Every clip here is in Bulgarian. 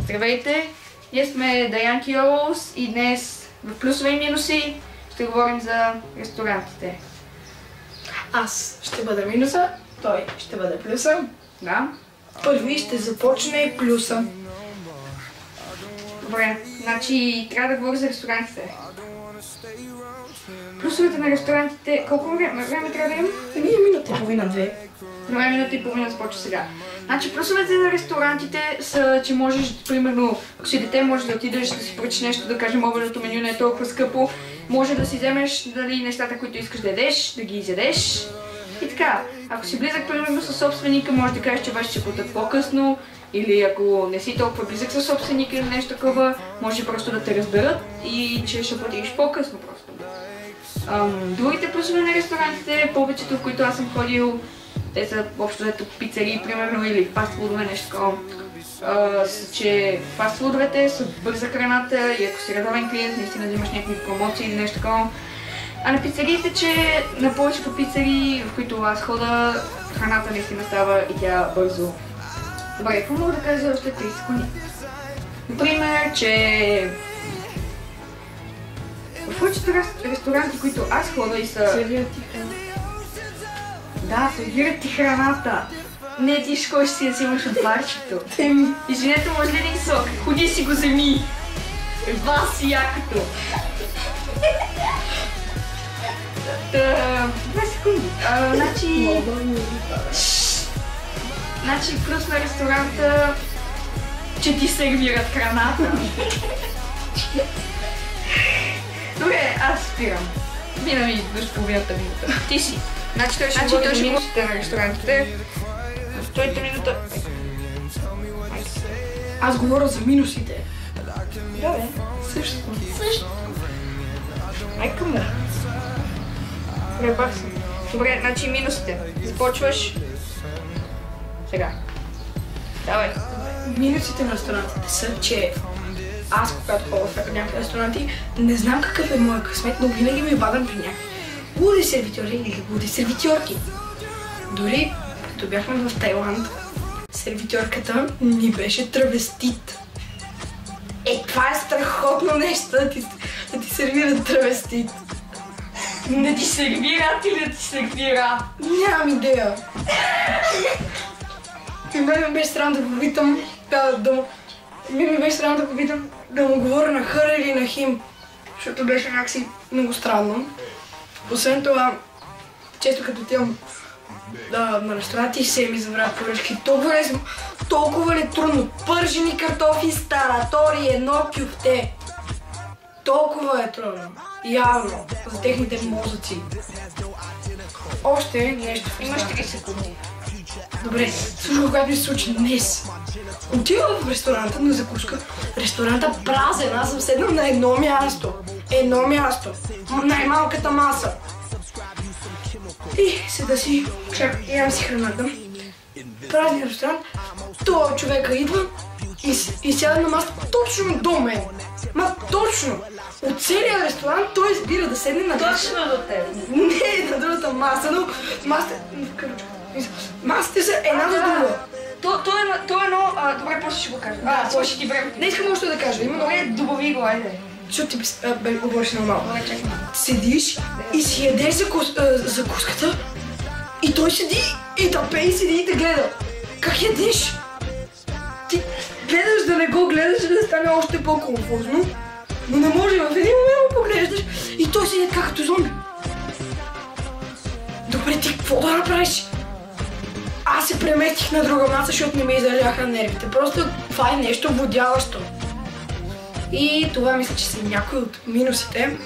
Здравейте! Ние сме Даянки Олс и днес в плюсове и минуси ще говорим за ресторантите. Аз ще бъда минуса, той ще бъде плюса. Да. Първи ще започне плюса. Добре, значи трябва да говоря за ресторантите. Плюсовете на ресторантите, колко време трябва да имам? Минута и половина-две. Добре, минута и половина започва сега. Значи плюсовете на ресторантите са, че можеш, примерно, ако си дете, можеш да отидеш да си поръчаш нещо, да кажем, обедното меню не е толкова скъпо. Може да си вземеш нещата, които искаш да ядеш, да ги изядеш. И така, ако си близък, примерно, със собственика, може да кажеш, че вече ще платят по-късно. Или ако не си толкова близък със собственика или нещо такова, може просто да те разберат и че ще платиш по-късно просто. Другите плюсове на ресторантите, повечето, в които аз съм ходил, те са общо взето пицарии, примерно, или фастфудове, нещо такова. Че фастфудовете са бърза храната и ако си редовен клиент, наистина да имаш някакви промоции или нещо такова. А на пицариите, че на повечето пицарии, в които аз хода, храната наистина става и тя бързо. Добре, какво мога да кажа за още 30 секунди? Например, че в повечето ресторанти, които аз хода и са... Сервират ти храна. Да, сервират ти храната. Не ти ще си да си имаш от барчето. Извинете, може ли един сок? Ходи си го вземи. Вас якото. 2 секунди. Значи плюс на ресторанта, че ти сервират храната. Добре, аз спирам. Мина ми до половината минута. Ти си. Значи той ще говори за минусите на ресторантите. Стойте минута. Аз говоря за минусите. Добре. Също. Майка му. Добре, пак съм. Добре, значи минусите. Започваш. Сега. Давай. Минусите на ресторантите са, че аз, когато ходя в някакви ресторанти, не знам какъв е моят късмет, но винаги ми падам при някакви луди сервитьори или луди сервитьорки. Дори, като бяхме в Тайланд, сервитьорката ни беше травестит. Това е страхотно нещо, да ти сервират травестит. Да ти сервират или да ти сервира? Нямам идея. И мен ми беше странно да го питам, да му говоря на хър или на хим, защото беше някакси много странно. Освен това, често като отивам на ресторанти се ми забравят поръчки. Толкова ли трудно? Пържени картофи, старатори, едно кюфте. Толкова е трудно. Явно, за техните мозъци. Още нещо. Имаш 3 секунди. Добре, слушай, когато ми се случи днес. Отивам в ресторанта на закуска. Ресторанта празен, аз съм седнал на едно място. Най-малката маса. И седа си, ям си храната. Празен ресторант, това човека идва и сяда на масата точно до мен. Точно! От целия ресторант той избира да седне на... Точно до теб? Не, на другата маса, но масите са една за друга. То е едно... Добре, после ще го кажа. После ти време. Не искам още да кажа. Добре, добави го, айде. Защото ти говориш нормално. Добре, чакай. Седиш и си ядеш закуската и той седи и тъпе и седи и те гледа. Как ядеш? Ти гледаш да не го гледаш, да стане още по-конфузно, но не може в един момент го поглеждаш и той седи така като зомби. Добре, ти какво да направиш? Аз се преместих на друга маса, защото не ми издържаха нервите. Просто това е нещо водяващо. И това мисля, че са някои от минусите.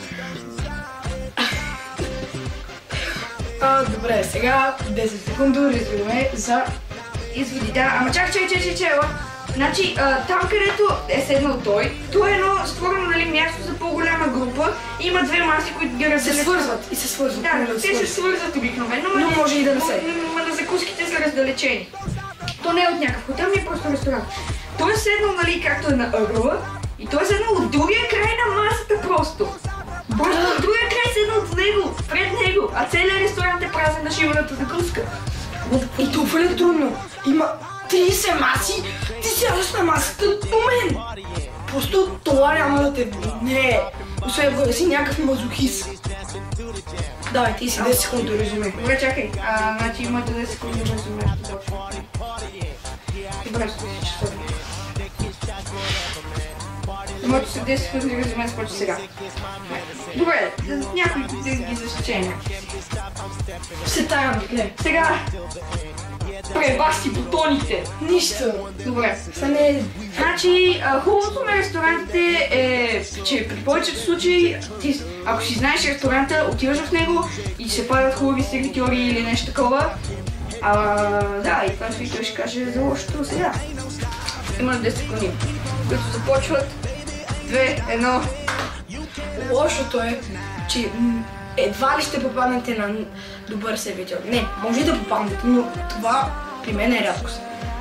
Добре, сега 10 секунди резюме за изводи. Да, ама чакай. Значи, там където е седнал той е едно створено място за по-голяма група. Има 2 маси, които ги разделят. се свързват. Да, те се свързват обикновено, но може и да не се. Но на закуските са раздалечени. То не е от някакъв хотел, не е просто ресторант. Той е седнал, както е на ъгъла, и той е седнал от другия край на масата просто. От другия край е седнал от него, пред него, а целият ресторант е празен на шиваната закуска. И толкова ли е трудно? 30 маси, ти сядаш на масата до мен. Просто това няма да те боли. Не, освен ако си някакъв мазохист. Давай, ти си 10 секунди резюме. Добре, чакай. Значи имате 10 секунди резюме. Добре, ще си часа. Имате се 10 секунди резюме, спочва сега. Добре, някой да ги защечения. Все тая, гледай. Сега пребаси бутоните. Нищо. Добре. Стане... Значи, хубавото на ресторантите е, че при повечето случаи, ако си знаеш ресторанта, отиваш в него и се падат хубави сервитьори или нещо такова. Да, и това ще каже за лошото сега. Има 10 секунди, които започват. 2, 1. Лошото е, че едва ли ще попаднете на добър сервитьор. Не, може и да попаднете, но това при мен е рядкост.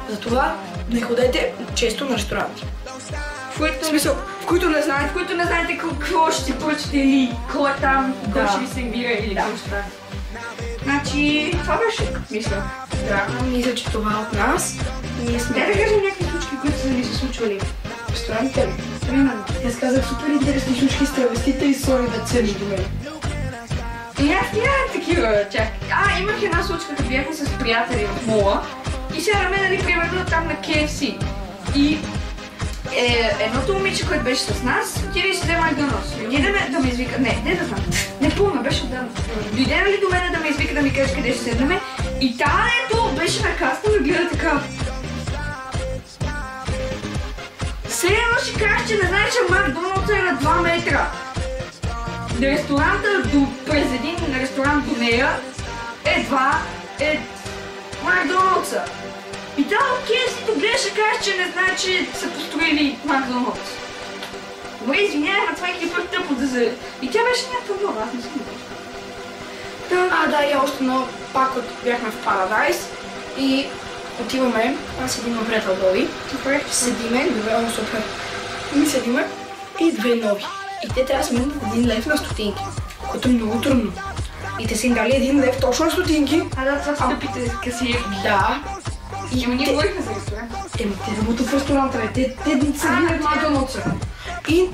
Затова не ходете често на ресторанти. В смисъл, в които не знаете какво ще си поръчате или кой е там, кой ще ви сервира или какво ще стане. Значи, това беше, мисля. Да, мисля, че това от нас. Ние сме... Да кажем някакви случки, които са ни се случвали. В ресторантите ли? Примерно. Аз казах супер интересни случки с травестите и соли да цели до мен. И аз нямам такива, чакай. Имах една случка, като бяхме с приятели в мола и сядаме, нали, примерно там на KFC. И едното момиче, което беше с нас, отиде и си взе Макдоналдс. Дойде да ме извика, не да знам, не помня, беше отдавна. Дойде нали до мене да ме извика да ми каже къде ще седнем и таето беше на каста и гледа така. Все едно ще кажеш, че не знаеш, че Макдоналдс е на 2 метра. Ресторанта през един ресторант до нея едва е Макдоналдса. И да, KFC-то гледаше, кажеш, че не знае, че са построили Макдоналдс. Добре, извинявай, но това е хипър тъпо да се... И тя беше някаква много, аз не съм да. Да, и още едно, пак бяхме в Парадайс и отиваме, аз един мой приятел Боби. Седиме, добре, он супер. И седиме и две нови. И те трябва да сменят 1 лев на стотинки, което е много трудно. И те са им дали 1 лев точно на стотинки. Да, това са тъпите касиери. Да. И ние говорихме за ресторант. Те работят в ресторанта, бе. Те сервират Макдоналдса. И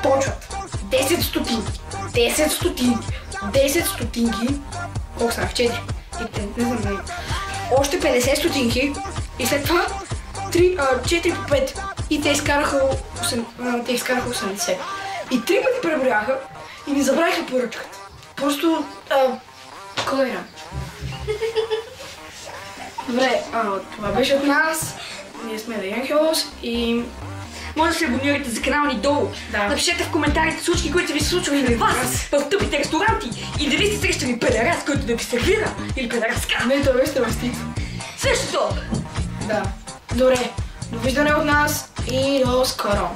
почват. 10 стотинки. 10 стотинки. 10 стотинки. Колко са? 4. Не знам. Още 50 стотинки. И след това 4 по 5. И те изкараха 80. И 3 пъти преброяха и ни забравиха поръчката. Просто... Кой е? Добре, това беше от нас. Ние сме The Angels и... Може да се абонирате за канала ни долу. Да. Напишете в коментарите случки, които са ви случвали на вас в тъпите ресторанти. И дали сте срещали педерас, който да ви сервира или педераска. Не, това беше травестит. Същото! Да. Добре, довиждане от нас и до скоро.